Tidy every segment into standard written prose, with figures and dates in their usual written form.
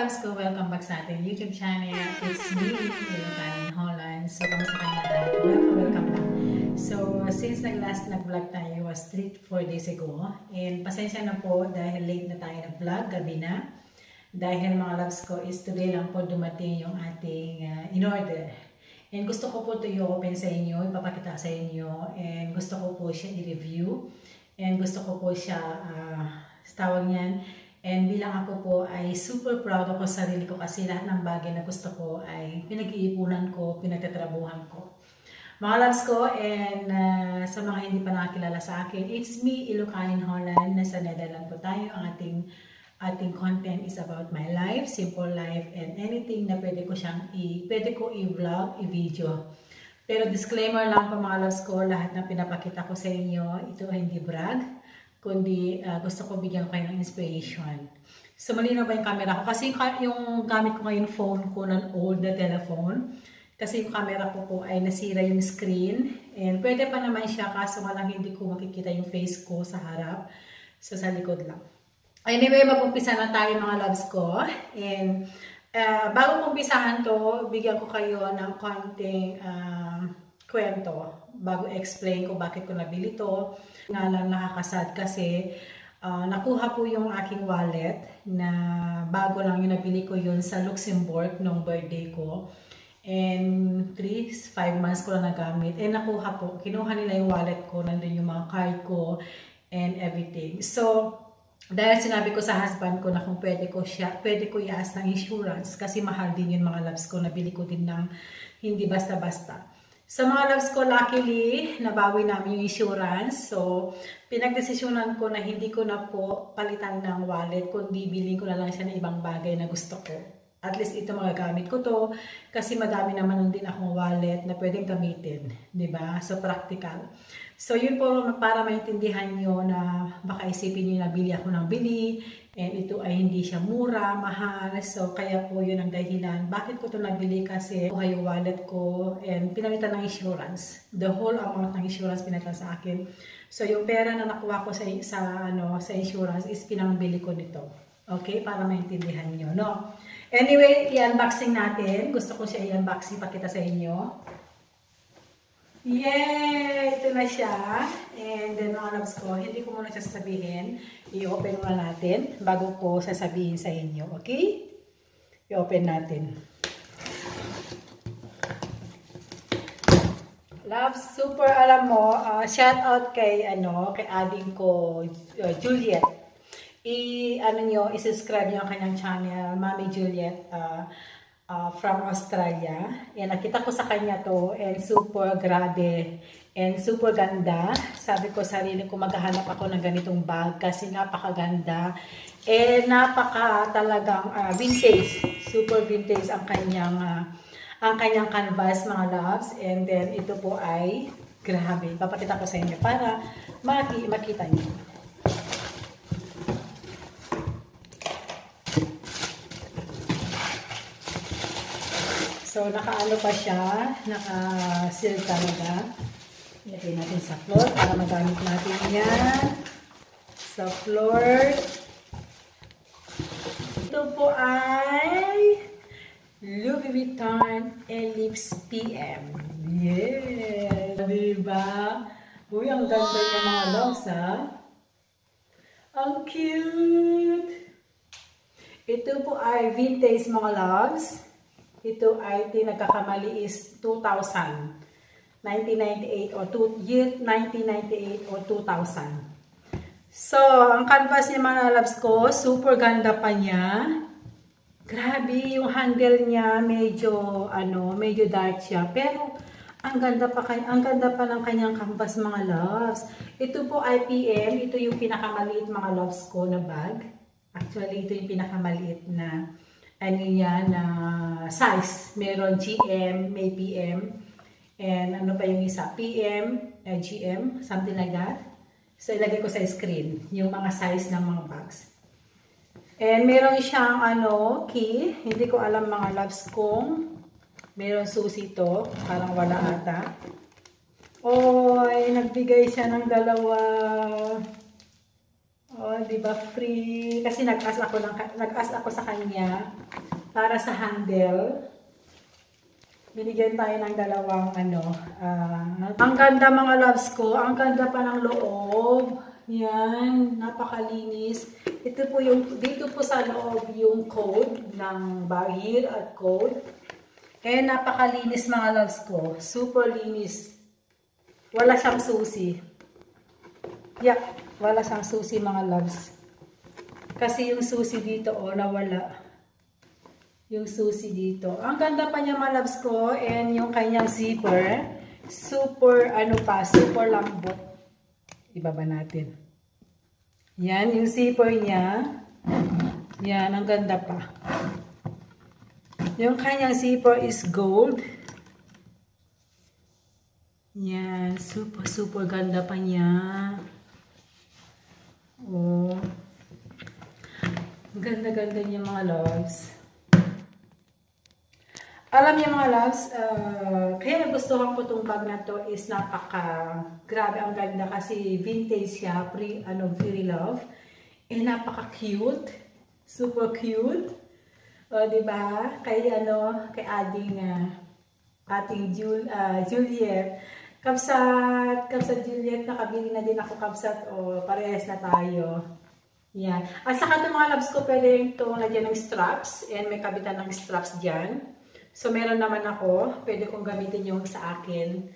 loves ko, welcome back sa ating YouTube channel. It's me, Ilocano Holland. So, kamusta kayo lahat? Welcome back. So, since nag-last nag-vlog tayo was 3-4 days ago. And pasensya na po dahil late na tayo nag-vlog, gabi na. Dahil mga loves ko is today lang po dumating yung ating in-order. And gusto ko po ito i-open sa inyo, ipapakita sa inyo. And gusto ko po siya i-review. And gusto ko po siya, tawag niyan. And bilang ako po ay super proud ako sa sarili ko kasi lahat ng bagay na gusto ko ay pinag-iipunan ko, pinagtatrabuhan ko. Mga loves ko, and sa mga hindi pa nakakilala sa akin, it's me, Ilocano Holland, nasa Netherlands po tayo. Ang ating content is about my life, simple life, and anything na pwede ko i-vlog, i-video. Pero disclaimer lang po mga loves ko, lahat ng pinapakita ko sa inyo, ito ay hindi brag, kundi gusto ko bigyan kayo ng inspiration. So, malinaw ba yung camera ko? Kasi yung gamit ko ngayon phone ko ng old na telephone. Kasi yung camera ko po ay nasira yung screen. And pwede pa naman siya kaso nga lang hindi ko makikita yung face ko sa harap. So, sa likod lang. Anyway, mag-umpisa na tayo mga loves ko. And bago umpisahan to, bigyan ko kayo ng konting kwento bago explain ko bakit ko nabili to. Nga lang nakakasad kasi nakuha po yung aking wallet na bago lang yung nabili ko yun sa Luxembourg nung birthday ko. And 5 months ko lang nagamit. And nakuha po, kinuha nila yung wallet ko, nandun yung mga card ko and everything. So, dahil sinabi ko sa husband ko na kung pwede ko i-ask ng insurance kasi mahal din yung mga loves ko, nabili ko din ng hindi basta-basta. Sa mga loves ko, luckily, nabawi namin yung insurance. So, pinagdesisyonan ko na hindi ko na po palitan ng wallet, kundi bilhin ko na lang siya ng ibang bagay na gusto ko. At least ito magagamit ko to kasi madami naman din akong wallet na pwedeng gamitin. Diba? So, practical. So, yun po para maintindihan nyo na baka isipin nyo na bili ako ng bili. And ito ay hindi siya mura, mahal. So, kaya po yun ang dahilan. Bakit ko ito nabili? Kasi kuha yung wallet ko and pinalitan ng insurance. The whole amount ng insurance pinalitan sa akin. So, yung pera na nakuha ko sa insurance is pinangbili ko nito. Okay? Para maintindihan nyo, no? Anyway, i-unboxing natin. Gusto ko siya i-unboxing, pakita sa inyo. Yay! Ito na siya. And then mga loves ko, hindi ko muna sasabihin. I-open muna natin bago ko sasabihin sa inyo. Okay? I-open natin. Loves, super alam mo, shout out kay ading ko, Juliet. I-subscribe niyo ang kanyang channel, Mami Juliet. From Australia. And nakita ko sa kanya to and super grabe and super ganda. Sabi ko sarili ko maghahanap ako ng ganitong bag kasi napakaganda and napaka talagang vintage. Super vintage ang kanyang canvas mga loves. And then ito po ay grabe. Papakita ko sa inyo para makita niyo. So, nakaano pa siya, naka-seal talaga. Ilagay natin sa floor para magamit natin yan. Sa floor. Ito po ay Louis Vuitton Ellipse PM. Yeah! Diba? Uy, ang ganda niya mga loves, ha? Ang cute! Ito po ay vintage mga loves. Ito ay nagkakamali is 1998 or 2000. So, ang canvas niya mga loves ko, super ganda pa niya. Grabe, yung handle niya medyo dark siya, pero ang ganda pa ng kanyang canvas mga loves. Ito po ay PM, ito yung pinakamaliit mga loves ko na bag. Actually, ito yung pinakamaliit na na size. Meron GM, may PM, and ano pa yung isa? PM, GM, something like that. So, ilagay ko sa screen yung mga size ng mga bags. And meron siyang key. Hindi ko alam mga loves kung meron susi to. Parang wala ata. Oy, nagbigay siya ng dalawa. Oh, di ba free? Kasi nag-ask ako sa kanya para sa handle. Binigyan tayo ng dalawang ang ganda mga loves ko, ang ganda pa ng loob. Yan, napakalinis. Ito po dito po sa loob yung code ng bahir at code. Napakalinis mga loves ko, super linis. Wala siyang susi. Yeah, wala siyang susi mga loves. Kasi yung susi dito, nawala. Yung susi dito. Ang ganda pa niya mga loves ko. And yung kanyang zipper. Super, super lambot. Ibaba natin. Yan, yung zipper niya. Yan, ang ganda pa. Yung kanyang zipper is gold. Yan, super, super ganda pa niya. Oh. Ganda-ganda niya mga loves. Alam niyo mga loves, kaya nagustuhan ko itong bag na to is grabe ang ganda kasi vintage siya, pre-love. Napaka-cute, super cute. Diba? Kay ating Juliet. Kapsat Juliet, nakabili na din ako kapsat. Parehas na tayo. Yan. At saka itong mga loves ko, pwede itong lagyan ng straps. And may kabitan ng straps dyan. So, meron naman ako. Pwede kong gamitin yung sa akin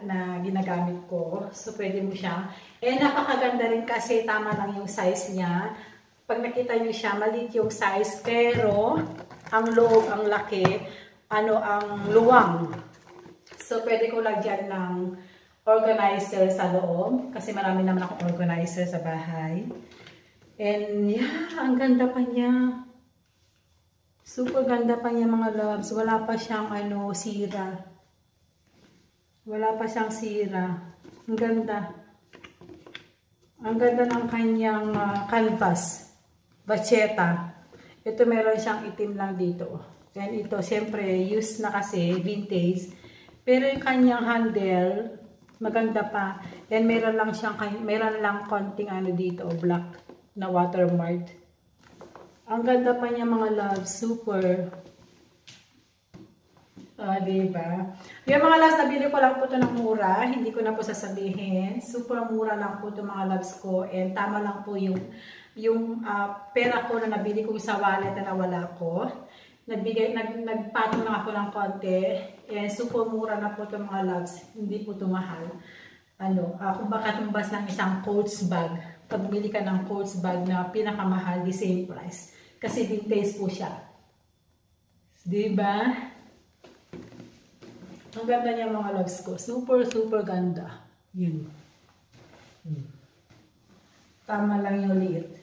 na ginagamit ko. So, pwede mo siya. Napakaganda rin kasi tama lang yung size niya. Pag nakita nyo siya, maliit yung size. Pero, ang loob, ang laki, ang luwang. So, pwede ko lagyan ng organizer sa loob. Kasi marami naman akong organizer sa bahay. And, yeah, ang ganda pa niya. Super ganda pa niya mga loves. Wala pa siyang sira. Wala pa siyang sira. Ang ganda. Ang ganda ng kanyang canvas. Bacheta. Ito meron siyang itim lang dito. And ito, siyempre, used na kasi, vintage. Pero yung kanyang handle, maganda pa. And meron lang konting dito, black na watermark. Ang ganda pa niya mga love, super. Diba? Yung mga loves, nabili ko lang po ito ng mura. Hindi ko na po sasabihin. Super mura lang po ito mga loves ko. And tama lang po yung pera ko na nabili ko sa wallet na nawala ko. Nagpatong lang ako ng konti. And super mura na po ito mga loves. Hindi po ito mahal. Kung baka tumbas ng isang Coach bag. Pag bili ka ng Coach bag na pinakamahal, the same price. Kasi vintage po siya. Diba? Ang ganda niya mga loves ko. Super, super ganda. Yun. Tama lang yung liit.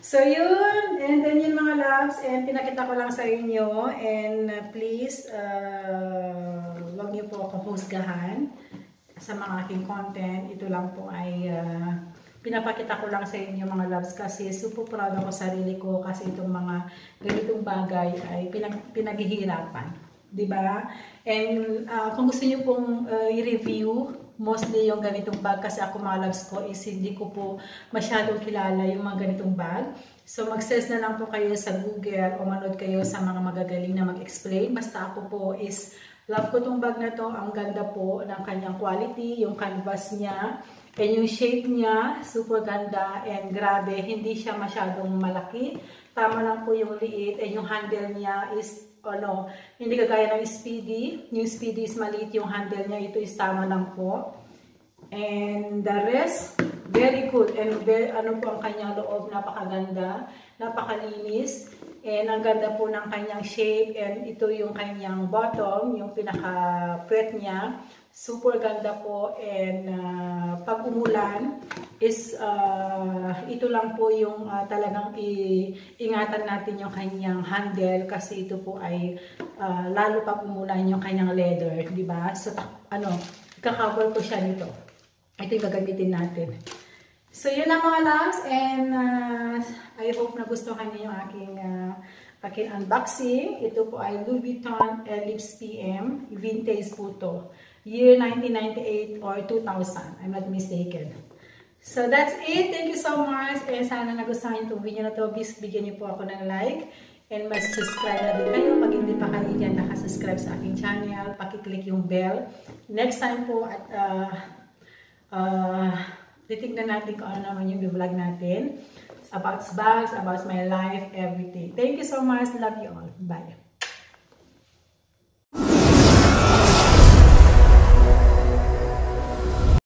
So yun, and then yun mga loves, and pinakita ko lang sa inyo, and please, wag niyo po ako husgahan sa mga aking content. Ito lang po ay pinapakita ko lang sa inyo mga loves kasi super proud ako sa sarili ko kasi itong mga ganitong bagay ay pinaghihirapan. Diba? And kung gusto niyo pong i-review, mostly yung ganitong bag kasi ako mga loves ko is hindi ko po masyadong kilala yung mga ganitong bag. So mag-search na lang po kayo sa Google o manood kayo sa mga magagaling na mag-explain. Basta ako po is love ko tong bag na to. Ang ganda po ng kanyang quality, yung canvas niya, and yung shape niya, super ganda and grabe, hindi siya masyadong malaki. Tama lang po yung liit and yung handle niya is hindi kagaya ng Speedy. Yung Speedy is maliit yung handle niya. Ito is tama lang po. And the rest, very good. And po ang kanyang loob, napakaganda, napakalinis. And ang ganda po ng kanyang shape. And ito yung kanyang bottom, yung pinaka-puwet niya. Super ganda po. And pag umulan, is ito lang po yung talagang ingatan natin yung kanyang handle kasi ito po ay lalo pa umulan yung kanyang leather, di ba? So, kaka-cover ko siya nito. Ito yung gagamitin natin. So yun lang mga loves, and I hope nagustuhan niyo yung aking unboxing. Ito po ay Louis Vuitton Ellipse PM, vintage po to. Year 1998 or 2000, I'm not mistaken. So that's it. Thank you so much. And sana nagustuhan niyo itong video na to. Please bigyan niyo po ako ng like. And mag-subscribe na din kayo. Pag hindi pa kayo dyan nakasubscribe sa aking channel, pakiclick yung bell. Next time po at titignan natin kung ano naman yung vlog natin. About bags, about my life, everything. Thank you so much. Love you all. Bye.